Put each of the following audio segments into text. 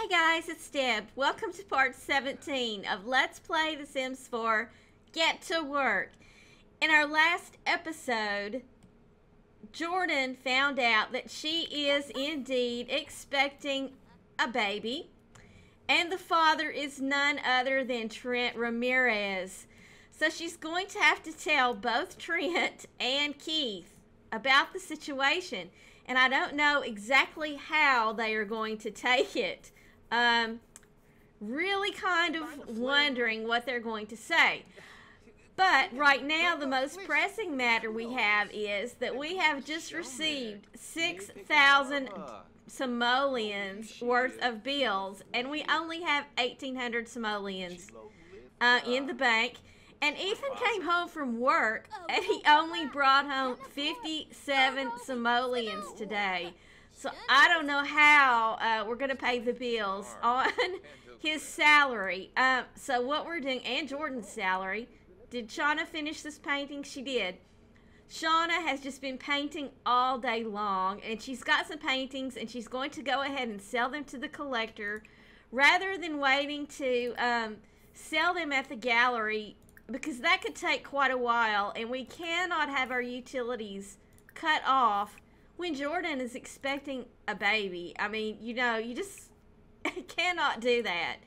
Hey guys, it's Deb. Welcome to part 17 of Let's Play The Sims 4 Get to Work. In our last episode, Jordan found out that she is indeed expecting a baby, and the father is none other than Trent Ramirez. So she's going to have to tell both Trent and Keith about the situation, and I don't know exactly how they are going to take it. Really kind of wondering what they're going to say. But right now, the most pressing matter we have is that we have just received 6,000 simoleons worth of bills, and we only have 1,800 simoleons in the bank. And Ethan came home from work, and he only brought home 57 simoleons today. So I don't know how we're going to pay the bills on his salary. So what we're doing, and Jordan's salary. Did Shawna finish this painting? She did. Shawna has just been painting all day long, and she's got some paintings, and she's going to go ahead and sell them to the collector rather than waiting to sell them at the gallery, because that could take quite a while, and we cannot have our utilities cut off when Jordan is expecting a baby. I mean, you know, you just cannot do that.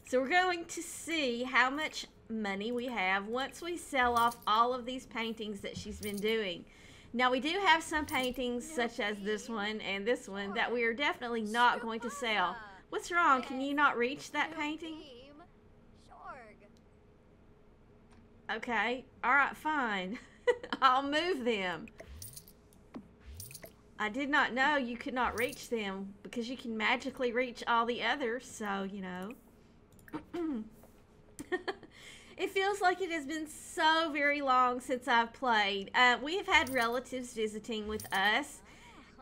So we're going to see how much money we have once we sell off all of these paintings that she's been doing. Now, we do have some paintings, such as this one and this one, that we are definitely not going to sell. What's wrong? Can you not reach that painting? Okay. All right, fine. I'll move them. I did not know you could not reach them, because you can magically reach all the others, so, you know. It feels like it has been so very long since I've played. We have had relatives visiting with us,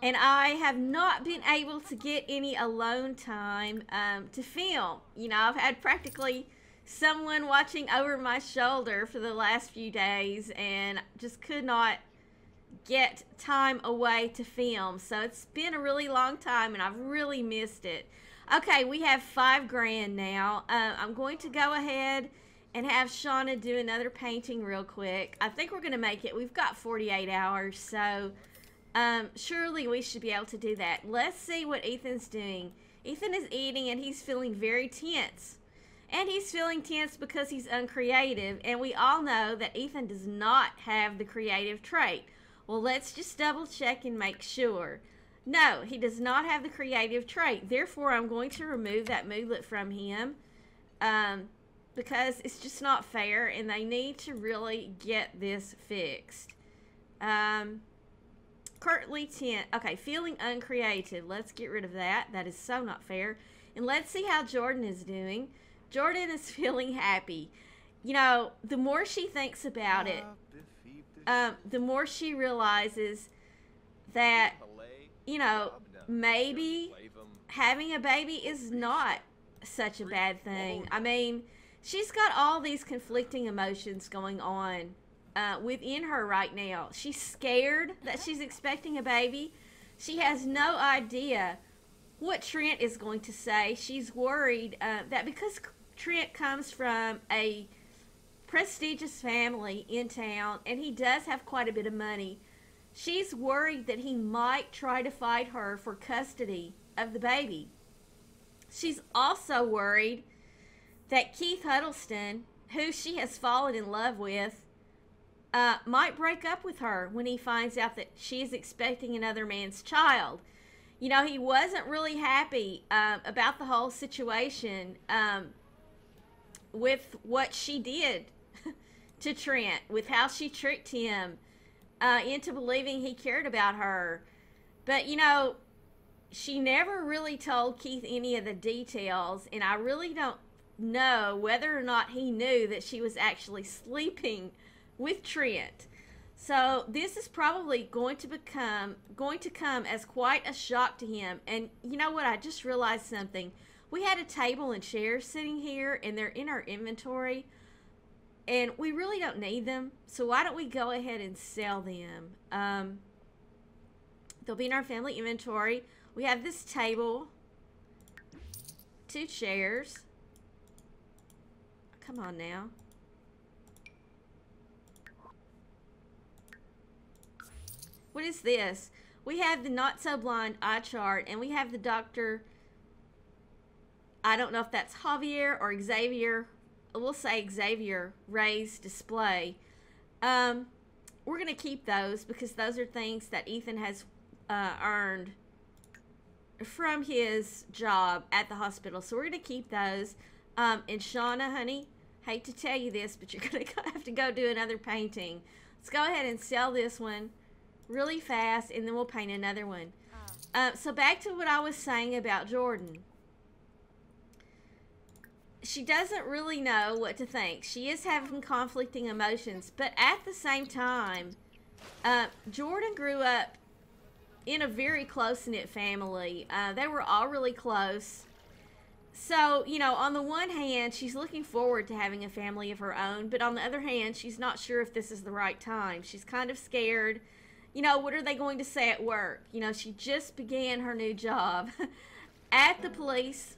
and I have not been able to get any alone time to film. You know, I've had practically someone watching over my shoulder for the last few days, and just could not get time away to film. So it's been a really long time, and I've really missed it. Okay, we have $5 grand now. I'm going to go ahead and have Shawna do another painting real quick. I think we're going to make it. We've got 48 hours, so surely we should be able to do that. Let's see what Ethan's doing. Ethan is eating, and he's feeling very tense. And he's feeling tense because he's uncreative, and we all know that Ethan does not have the creative trait. Well, let's just double check and make sure. No, he does not have the creative trait. Therefore, I'm going to remove that moodlet from him because it's just not fair, and they need to really get this fixed. Currently 10. Okay, feeling uncreative. Let's get rid of that. That is so not fair. And let's see how Jordan is doing. Jordan is feeling happy. You know, the more she thinks about it, the more she realizes that, you know, maybe having a baby is not such a bad thing. I mean, she's got all these conflicting emotions going on within her right now. She's scared that she's expecting a baby. She has no idea what Trent is going to say. She's worried that because Trent comes from a prestigious family in town, and he does have quite a bit of money, she's worried that he might try to fight her for custody of the baby. She's also worried that Keith Huddleston, who she has fallen in love with, might break up with her when he finds out that she is expecting another man's child. You know, he wasn't really happy about the whole situation with what she did to Trent, with how she tricked him into believing he cared about her. But, you know, she never really told Keith any of the details, and I really don't know whether or not he knew that she was actually sleeping with Trent. So this is probably going to come as quite a shock to him. And you know what? I just realized something. We had a table and chairs sitting here, and they're in our inventory, and we really don't need them. So why don't we go ahead and sell them? They'll be in our family inventory. We have this table 2 chairs. Come on now. What is this? We have the not so blind eye chart, and we have the Dr. I don't know if that's Javier or Xavier. We'll say Xavier Ray's display. We're going to keep those because those are things that Ethan has earned from his job at the hospital. So we're going to keep those. And Shawna, honey, hate to tell you this, but you're going to have to go do another painting. Let's go ahead and sell this one really fast, and then we'll paint another one. So back to what I was saying about Jordan. She doesn't really know what to think. She is having conflicting emotions, but at the same time, Jordan grew up in a very close-knit family. They were all really close. So, you know, on the one hand, she's looking forward to having a family of her own, but on the other hand, she's not sure if this is the right time. She's kind of scared. You know, what are they going to say at work? You know, she just began her new job at the police,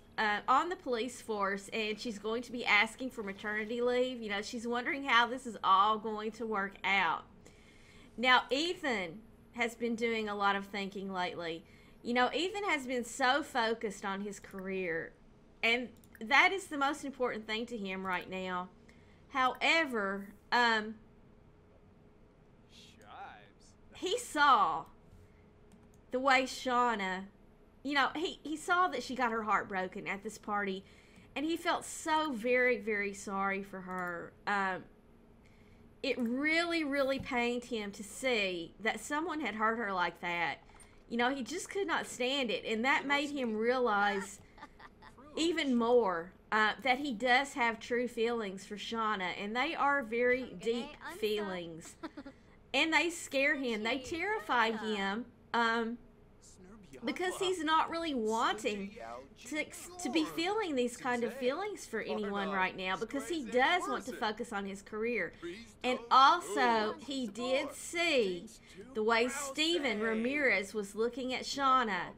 on the police force, and she's going to be asking for maternity leave. You know, she's wondering how this is all going to work out. Now, Ethan has been doing a lot of thinking lately. You know, Ethan has been so focused on his career, and that is the most important thing to him right now. However, he saw the way Shawna, you know, he saw that she got her heart broken at this party, and he felt so very, very sorry for her. It really, really pained him to see that someone had hurt her like that. You know, he just could not stand it, and that made him realize even more that he does have true feelings for Shawna, and they are very deep feelings. And they scare him. They terrify him because he's not really wanting to be feeling these kind of feelings for anyone right now, because he does want to focus on his career. And also, he did see the way Ethan Ramirez was looking at Shawna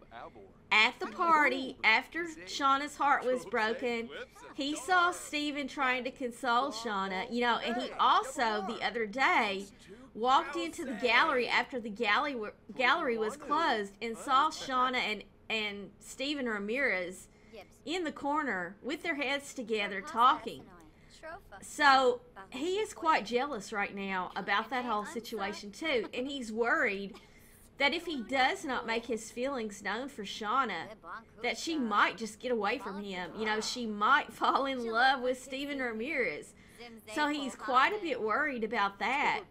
at the party after Shawna's heart was broken. He saw Ethan trying to console Shawna, you know, and he also, the other day, walked into the gallery after the gallery was closed and saw Shawna and Ethan Ramirez in the corner with their heads together talking. So he is quite jealous right now about that whole situation too, and he's worried that if he does not make his feelings known for Shawna, that she might just get away from him. You know, she might fall in love with Ethan Ramirez. So he's quite a bit worried about that.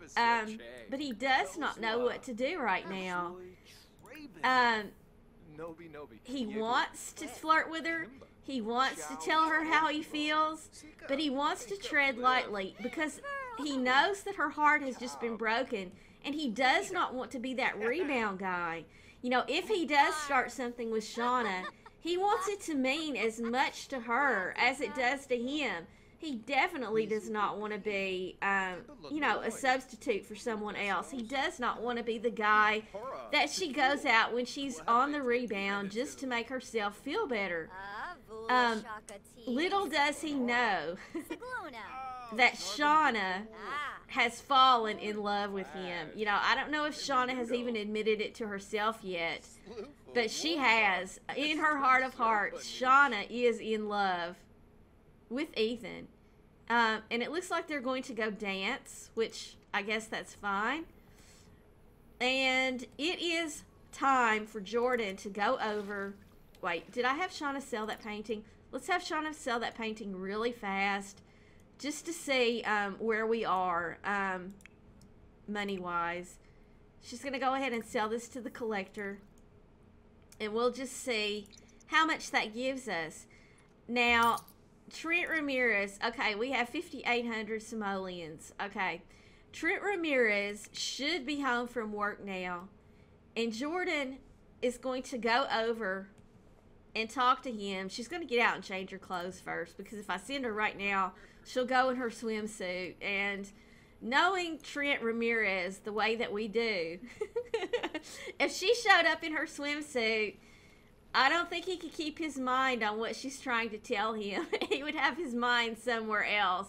But he does not know what to do right now. He wants to flirt with her. He wants to tell her how he feels. But he wants to tread lightly because he knows that her heart has just been broken. And he does not want to be that rebound guy. You know, if he does start something with Shawna, he wants it to mean as much to her as it does to him. He definitely does not want to be, you know, a substitute for someone else. He does not want to be the guy that she goes out when she's on the rebound just to make herself feel better. Little does he know that Shawna has fallen in love with him. You know, I don't know if Shawna has even admitted it to herself yet, but she has. In her heart of hearts, Shawna is in love with Ethan. And it looks like they're going to go dance, which I guess that's fine. And it is time for Jordan to go over. Wait, did I have Shawna sell that painting? Let's have Shawna sell that painting really fast, just to see where we are money-wise. She's going to go ahead and sell this to the collector, and we'll just see how much that gives us. Now, Trent Ramirez, okay, we have 5,800 simoleons. Okay, Trent Ramirez should be home from work now, and Jordan is going to go over and talk to him. She's going to get out and change her clothes first, because if I send her right now, she'll go in her swimsuit, and knowing Trent Ramirez the way that we do, if she showed up in her swimsuit, I don't think he could keep his mind on what she's trying to tell him. He would have his mind somewhere else.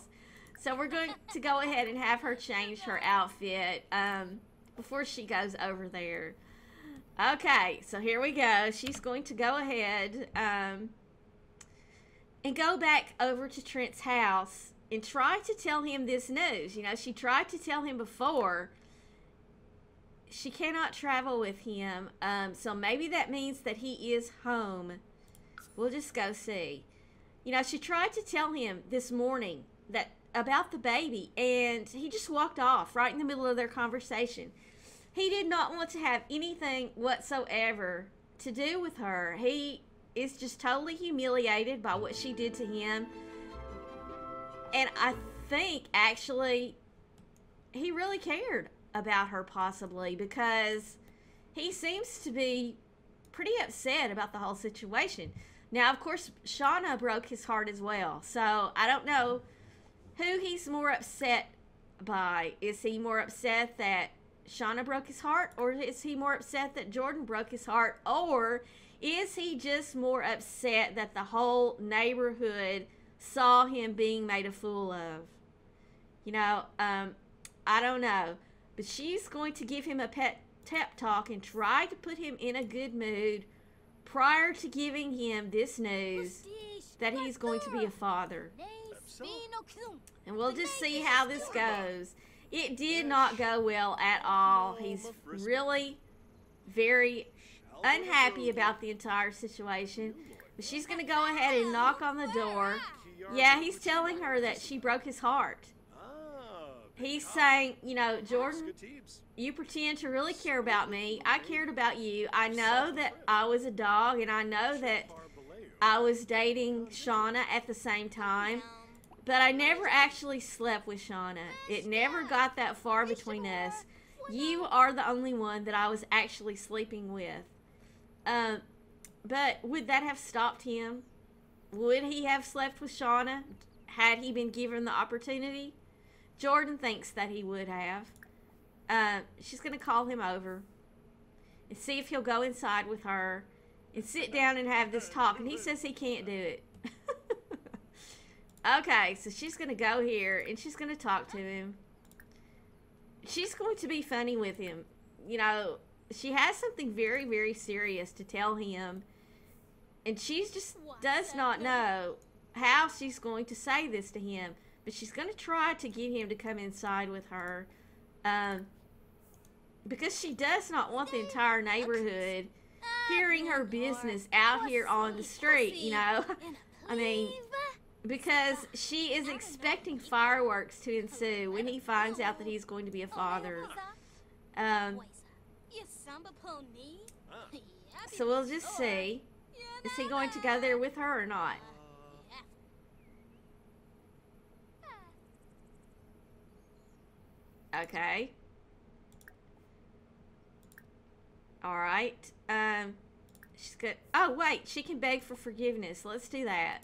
So we're going to go ahead and have her change her outfit before she goes over there. Okay, so here we go. She's going to go ahead and go back over to Trent's house and try to tell him this news. You know, she tried to tell him before. She cannot travel with him, so maybe that means that he is home. We'll just go see. You know, she tried to tell him this morning that about the baby, and he just walked off right in the middle of their conversation. He did not want to have anything whatsoever to do with her. He is just totally humiliated by what she did to him. And I think, actually, he really cared about her possibly, because he seems to be pretty upset about the whole situation. Now, of course, Shawna broke his heart as well, so I don't know who he's more upset by. Is he more upset that Shawna broke his heart, or is he more upset that Jordan broke his heart, or is he just more upset that the whole neighborhood saw him being made a fool of? You know, I don't know. But she's going to give him a pep talk and try to put him in a good mood prior to giving him this news that he's going to be a father. And we'll just see how this goes. It did not go well at all. He's really very unhappy about the entire situation. But she's going to go ahead and knock on the door. Yeah, he's telling her that she broke his heart. He's saying, you know, Jordan, you pretend to really care about me. I cared about you. I know that I was a dog, and I know that I was dating Shawna at the same time, but I never actually slept with Shawna. It never got that far between us. You are the only one that I was actually sleeping with. But would that have stopped him? Would he have slept with Shawna had he been given the opportunity? Jordan thinks that he would have. She's going to call him over and see if he'll go inside with her and sit down and have this talk. And he says he can't do it. Okay, so she's going to go here and she's going to talk to him. She's going to be funny with him. You know, she has something very, very serious to tell him. And she just does not know how she's going to say this to him. But she's going to try to get him to come inside with her. Because she does not want the entire neighborhood hearing her business out here on the street, you know. I mean, because she is expecting fireworks to ensue when he finds out that he's going to be a father. So we'll just see. Is he going to go there with her or not? Okay. Alright. She's good. Oh, wait. She can beg for forgiveness. Let's do that.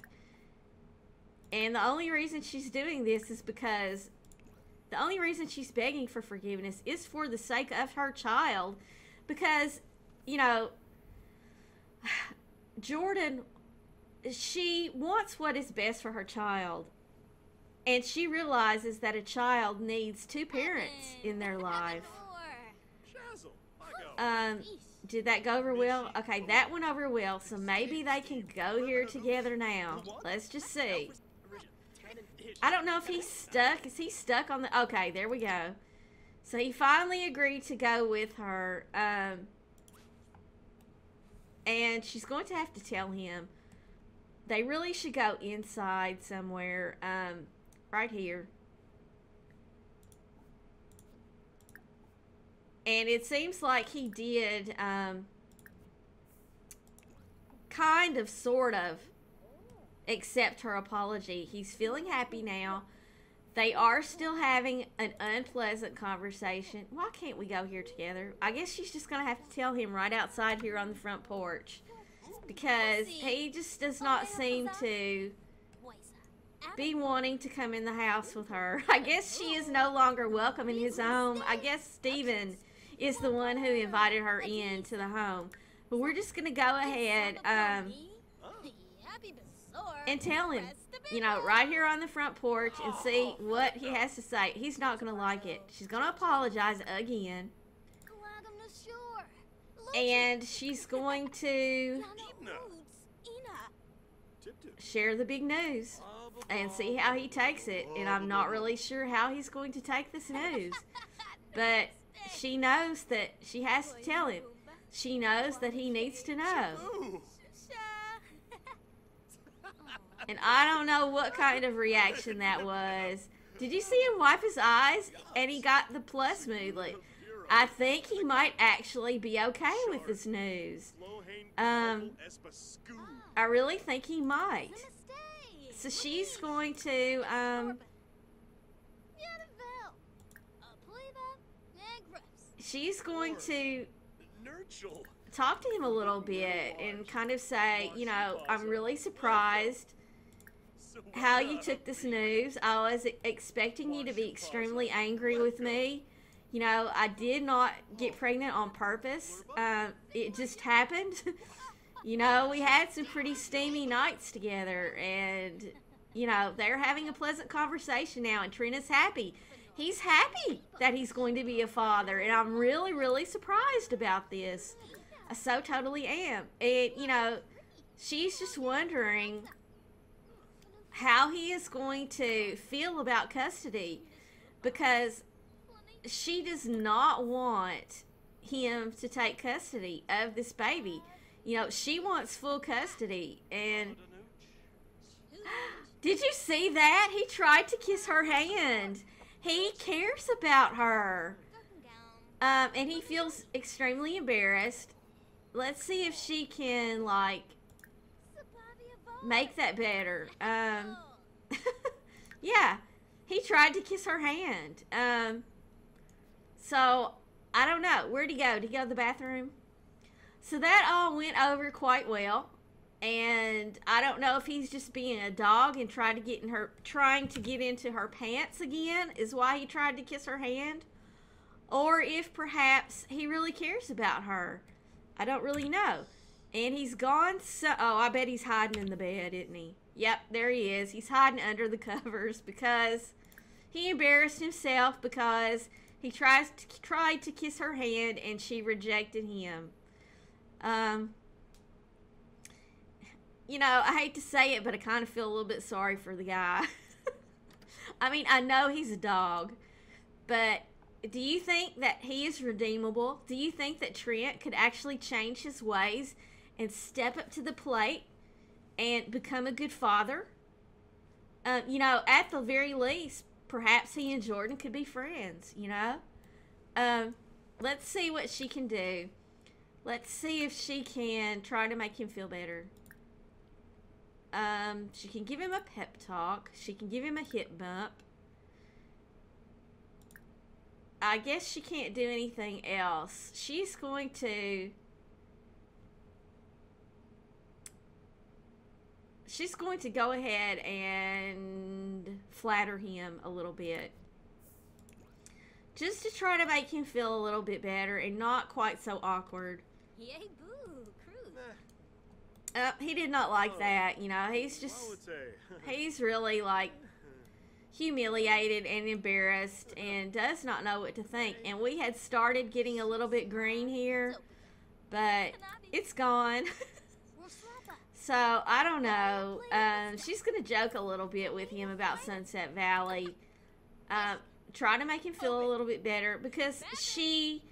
And the only reason she's doing this is because the only reason she's begging for forgiveness is for the sake of her child. Because, you know, Jordan, she wants what is best for her child. And she realizes that a child needs two parents in their life. Did that go over well? Okay, that went over well, so maybe they can go here together now. Let's just see. I don't know if he's stuck. Is he stuck on the... Okay, there we go. So he finally agreed to go with her. And she's going to have to tell him they really should go inside somewhere. Right here. And it seems like he did kind of, sort of, accept her apology. He's feeling happy now. They are still having an unpleasant conversation. Why can't we go here together? I guess she's just going to have to tell him right outside here on the front porch. Because he just does not seem to be wanting to come in the house with her. I guess she is no longer welcome in his home. I guess Steven is the one who invited her into the home. But we're just going to go ahead and tell him, you know, right here on the front porch and see what he has to say. He's not going to like it. She's going to apologize again. And she's going to share the big news and see how he takes it. And I'm not really sure how he's going to take this news. But she knows that she has to tell him. She knows that he needs to know. And I don't know what kind of reaction that was. Did you see him wipe his eyes? And he got the plus smoothly. I think he might actually be okay with this news. I really think he might. So she's going to, talk to him a little bit and kind of say, you know, I'm really surprised how you took this news. I was expecting you to be extremely angry with me. You know, I did not get pregnant on purpose. It just happened. You know, we had some pretty steamy nights together, and, you know, they're having a pleasant conversation now, and Trent is happy. He's happy that he's going to be a father, and I'm really, really surprised about this. I so totally am. And, you know, she's just wondering how he is going to feel about custody, because she does not want him to take custody of this baby. You know, she wants full custody. And did you see that? He tried to kiss her hand. He cares about her. And he feels extremely embarrassed. Let's see if she can, like, make that better. Yeah, he tried to kiss her hand. So, I don't know. Where'd he go? Did he go to the bathroom? So that all went over quite well. And I don't know if he's just being a dog and trying to get into her pants again is why he tried to kiss her hand. Or if perhaps he really cares about her. I don't really know. And he's gone oh, I bet he's hiding in the bed, isn't he? Yep, there he is. He's hiding under the covers because he embarrassed himself because he tried to kiss her hand and she rejected him. You know, I hate to say it, but I kind of feel a little bit sorry for the guy. I mean, I know he's a dog, but do you think that he is redeemable? Do you think that Trent could actually change his ways and step up to the plate and become a good father? You know, at the very least, perhaps he and Jordan could be friends, you know? Let's see what she can do. Let's see if she can try to make him feel better. She can give him a pep talk. She can give him a hip bump. I guess she can't do anything else. She's going to go ahead and flatter him a little bit. Just to try to make him feel a little bit better and not quite so awkward. Yay, boo, he did not like that, you know. He's really, like, humiliated and embarrassed and does not know what to think. And we had started getting a little bit green here, but it's gone. So, I don't know. She's going to joke a little bit with him about Sunset Valley. Try to make him feel a little bit better because she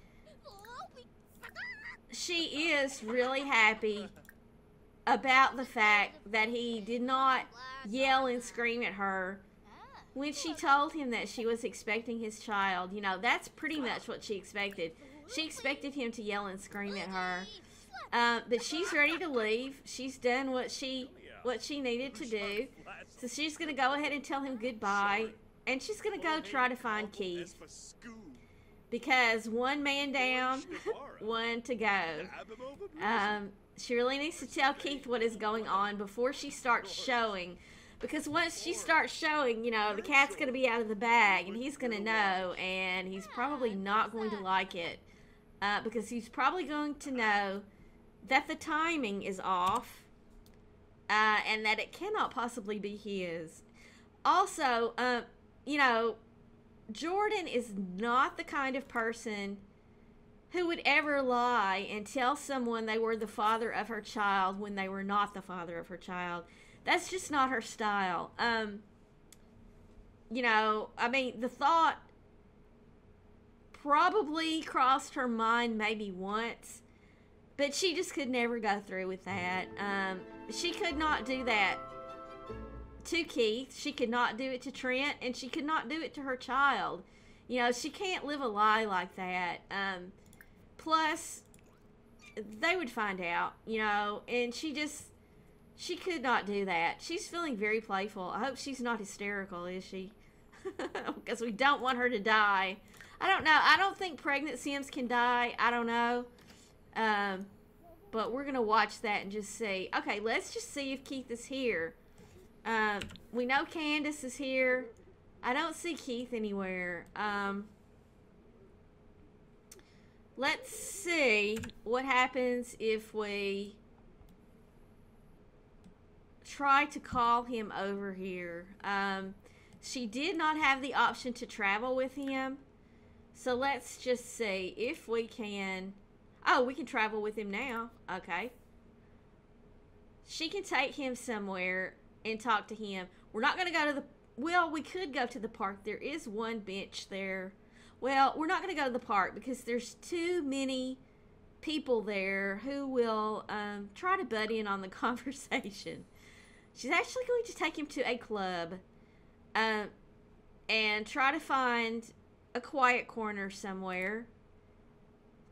is really happy about the fact that he did not yell and scream at her when she told him that she was expecting his child. You know, that's pretty much what she expected. She expected him to yell and scream at her. But she's ready to leave. She's done what she needed to do. So she's going to go ahead and tell him goodbye. And she's going to go try to find Keith. Because one man down, one to go. She really needs to tell Keith what is going on before she starts showing. Because once she starts showing, you know, the cat's going to be out of the bag. And he's going to know. And he's probably not going to like it. Because he's probably going to know that the timing is off, and that it cannot possibly be his. Also, you know, Jordan is not the kind of person who would ever lie and tell someone they were the father of her child when they were not the father of her child. That's just not her style. You know, I mean, the thought probably crossed her mind maybe once, but she just could never go through with that. She could not do that to Keith. She could not do it to Trent, and she could not do it to her child. You know, she can't live a lie like that. Plus, they would find out, you know, and she could not do that. She's feeling very playful. I hope she's not hysterical, is she? Because we don't want her to die. I don't know. I don't think pregnant Sims can die. I don't know. But we're going to watch that and just see. Okay, let's just see if Keith is here. We know Candace is here. I don't see Keith anywhere. Let's see what happens if we try to call him over here. She did not have the option to travel with him. So let's just see if we can. Oh, we can travel with him now. Okay. She can take him somewhere and talk to him. We're not going to go to the... Well, we could go to the park. There is one bench there. Well, we're not going to go to the park because there's too many people there who will try to butt in on the conversation. She's actually going to take him to a club and try to find a quiet corner somewhere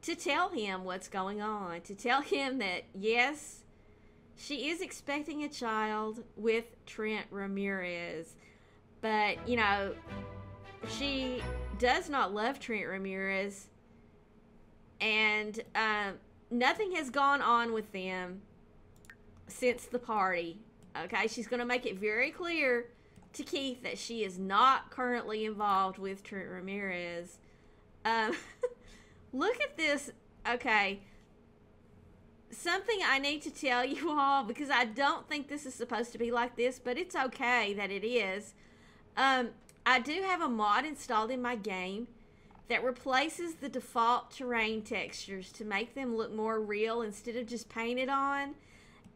to tell him what's going on. To tell him that, yes, she is expecting a child with Trent Ramirez. But, you know, she does not love Trent Ramirez. And nothing has gone on with them since the party. Okay, she's going to make it very clear to Keith that she is not currently involved with Trent Ramirez. Look at this. Okay. Something I need to tell you all, because I don't think this is supposed to be like this, but it's okay that it is. I do have a mod installed in my game that replaces the default terrain textures to make them look more real instead of just painted on.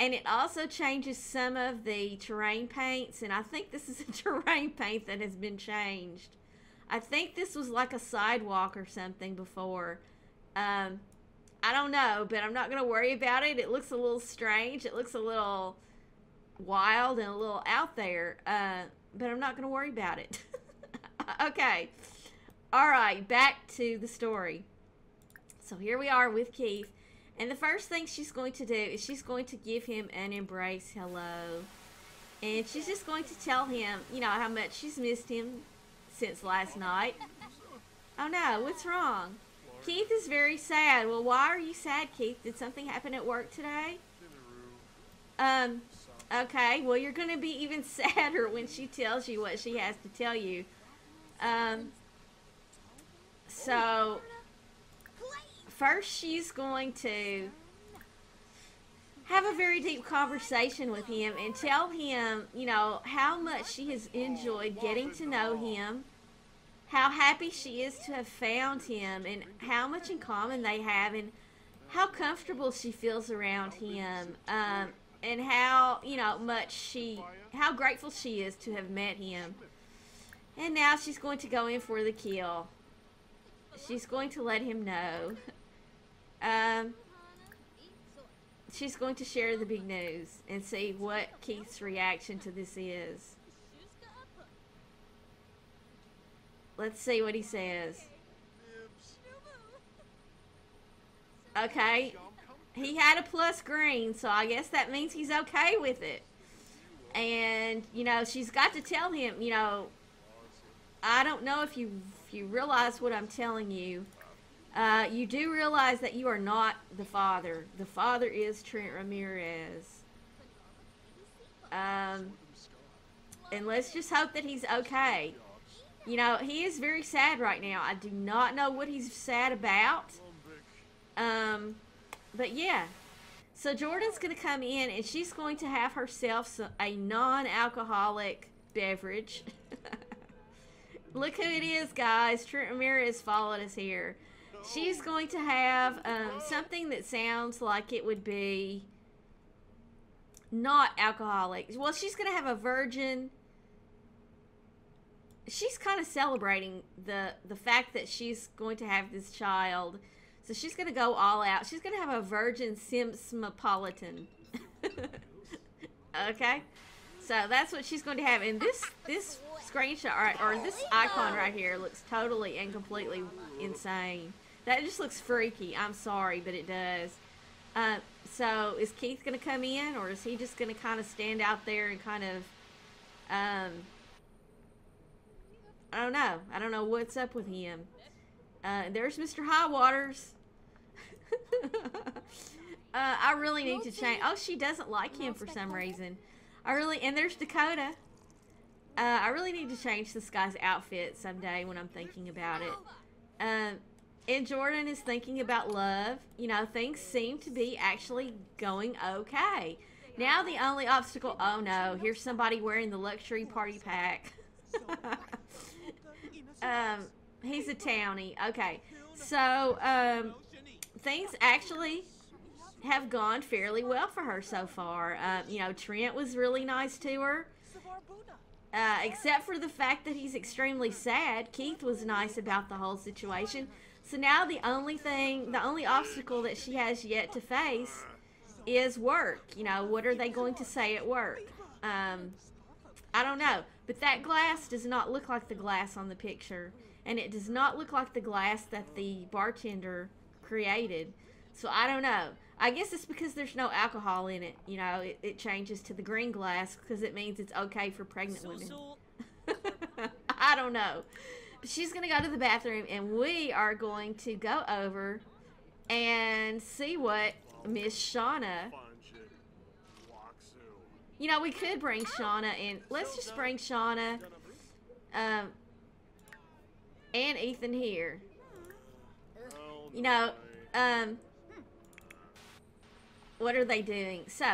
And it also changes some of the terrain paints, and I think this is a terrain paint that has been changed. I think this was like a sidewalk or something before. I don't know, but I'm not going to worry about it. It looks a little strange. It looks a little wild and a little out there, but I'm not going to worry about it. Okay. All right, back to the story. So here we are with Keith. And the first thing she's going to do is she's going to give him an embrace hello. And she's just going to tell him, you know, how much she's missed him since last night. Oh no, what's wrong? Keith is very sad. Well, why are you sad, Keith? Did something happen at work today? Okay, well, you're going to be even sadder when she tells you what she has to tell you. So... First, she's going to have a very deep conversation with him and tell him, you know, how much she has enjoyed getting to know him, how happy she is to have found him, and how much in common they have, and how comfortable she feels around him, and how, you know, how grateful she is to have met him. And now she's going to go in for the kill. She's going to let him know. She's going to share the big news and see what Keith's reaction to this is. Let's see what he says. Okay. He had a plus green, so I guess that means he's okay with it. And, you know, she's got to tell him, you know, I don't know if you realize what I'm telling you. You do realize that you are not the father. The father is Trent Ramirez. And let's just hope that he's okay. You know, he is very sad right now. I do not know what he's sad about. But yeah. So Jordan's going to come in, and she's going to have herself a non-alcoholic beverage. Look who it is, guys. Trent Ramirez followed us here. She's going to have something that sounds like it would be not alcoholic. Well, she's going to have a virgin. She's kind of celebrating the fact that she's going to have this child. So she's going to go all out. She's going to have a virgin Simsmopolitan. Okay? So that's what she's going to have. And this screenshot, or this icon right here, looks totally and completely insane. That just looks freaky. I'm sorry, but it does. So is Keith going to come in, or is he just going to kind of stand out there and kind of, I don't know. I don't know what's up with him. There's Mr. Highwaters. I really need to change. Oh, she doesn't like him for some reason. And there's Dakota. I really need to change this guy's outfit someday when I'm thinking about it. And Jordan is thinking about love. You know, things seem to be actually going okay. Now the only obstacle... Oh, no. Here's somebody wearing the luxury party pack. He's a townie. Okay. So, things actually have gone fairly well for her so far. You know, Trent was really nice to her. Except for the fact that he's extremely sad. Keith was nice about the whole situation. So now the only obstacle that she has yet to face is work. You know, what are they going to say at work? I don't know. But that glass does not look like the glass on the picture. And it does not look like the glass that the bartender created. So I don't know. I guess it's because there's no alcohol in it. You know, it changes to the green glass because it means it's okay for pregnant women. I don't know. But she's going to go to the bathroom, and we are going to go over and see what Miss Shawna... You know, we could bring Shawna in. Let's just bring Shawna and Ethan here. You know, what are they doing? So,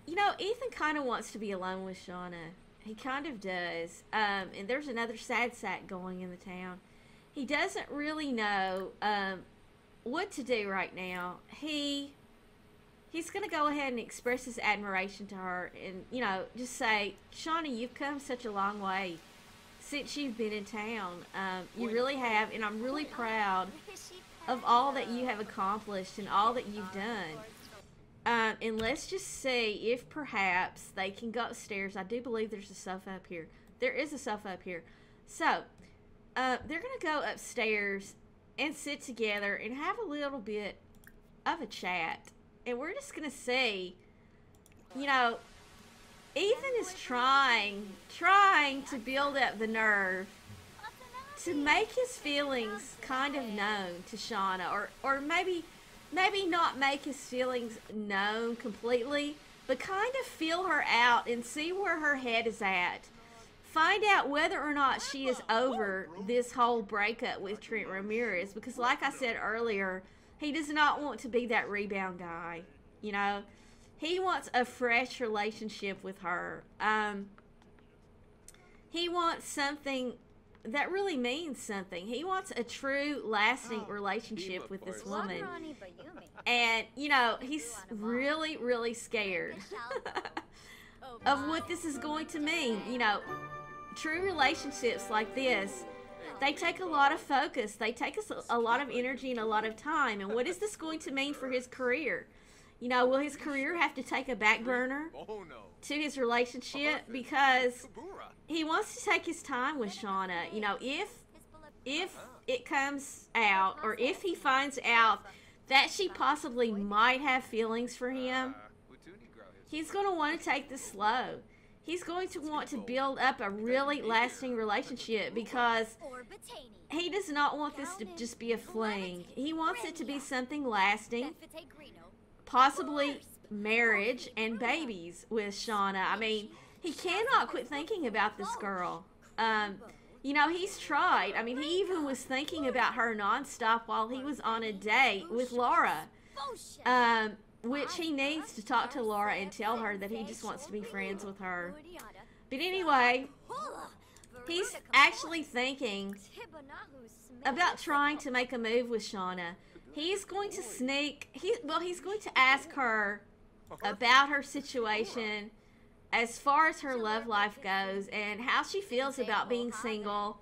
you know, Ethan kind of wants to be alone with Shawna. He kind of does. And there's another sad sack going in the town. He doesn't really know what to do right now. He's going to go ahead and express his admiration to her and, you know, just say, Shawna, you've come such a long way since you've been in town. You really have, and I'm really proud of all that you have accomplished and all that you've done. And let's just see if perhaps they can go upstairs. I do believe there's a sofa up here. There is a sofa up here. So, they're going to go upstairs and sit together and have a little bit of a chat. And we're just going to see, you know, Ethan is trying to build up the nerve to make his feelings kind of known to Shawna. Or maybe not make his feelings known completely, but kind of feel her out and see where her head is at. Find out whether or not she is over this whole breakup with Trent Ramirez. Because like I said earlier, he does not want to be that rebound guy, you know. He wants a fresh relationship with her. He wants something that really means something. He wants a true, lasting relationship with this woman. And, you know, he's really, really scared of what this is going to mean. You know, true relationships like this, they take a lot of focus. They take us a lot of energy and a lot of time. And what is this going to mean for his career? You know, will his career have to take a back burner to his relationship? Because he wants to take his time with Shawna. You know, if it comes out, or if he finds out that she possibly might have feelings for him, he's going to want to take this slow. He's going to want to build up a really lasting relationship because he does not want this to just be a fling. He wants it to be something lasting, possibly marriage and babies with Shawna. I mean, he cannot quit thinking about this girl. You know, he's tried. I mean, he even was thinking about her nonstop while he was on a date with Laura. which he needs to talk to Laura and tell her that he just wants to be friends with her. But anyway, he's actually thinking about trying to make a move with Shawna. He's going to he's going to ask her about her situation as far as her love life goes and how she feels about being single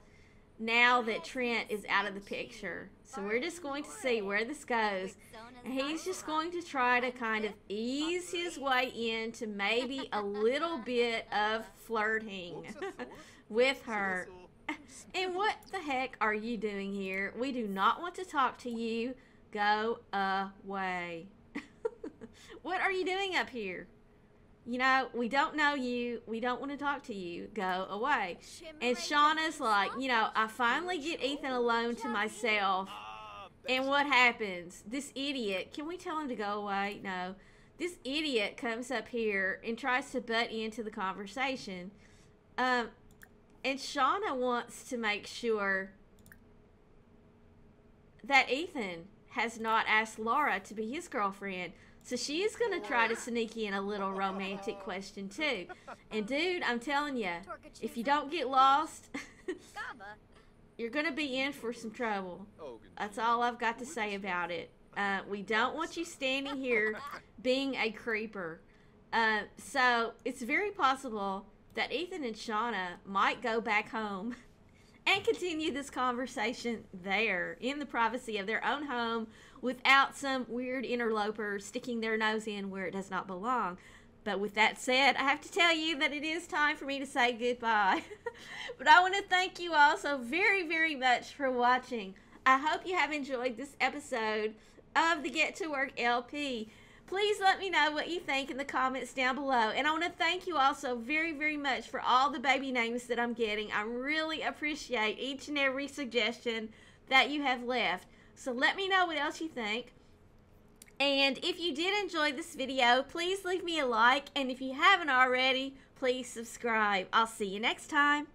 now that Trent is out of the picture. So we're just going to see where this goes. And he's just going to try to kind of ease his way into maybe a little bit of flirting with her. And what the heck are you doing here? We do not want to talk to you. Go away. What are you doing up here? You know, we don't know you. We don't want to talk to you. Go away. And Shawna's like, you know, I finally get Ethan alone to myself. And what happens? This idiot, can we tell him to go away? No. This idiot comes up here and tries to butt into the conversation. And Shawna wants to make sure that Ethan has not asked Laura to be his girlfriend. So she is going to try to sneak in a little romantic question too. And dude, I'm telling you, if you don't get lost, you're going to be in for some trouble. That's all I've got to say about it. We don't want you standing here being a creeper. So it's very possible that Ethan and Shawna might go back home and continue this conversation there in the privacy of their own home without some weird interloper sticking their nose in where it does not belong. But with that said, I have to tell you that it is time for me to say goodbye. But I want to thank you all so very, very much for watching. I hope you have enjoyed this episode of the Get to Work LP. Please let me know what you think in the comments down below. And I want to thank you also very, very much for all the baby names that I'm getting. I really appreciate each and every suggestion that you have left. So let me know what else you think. And if you did enjoy this video, please leave me a like. And if you haven't already, please subscribe. I'll see you next time.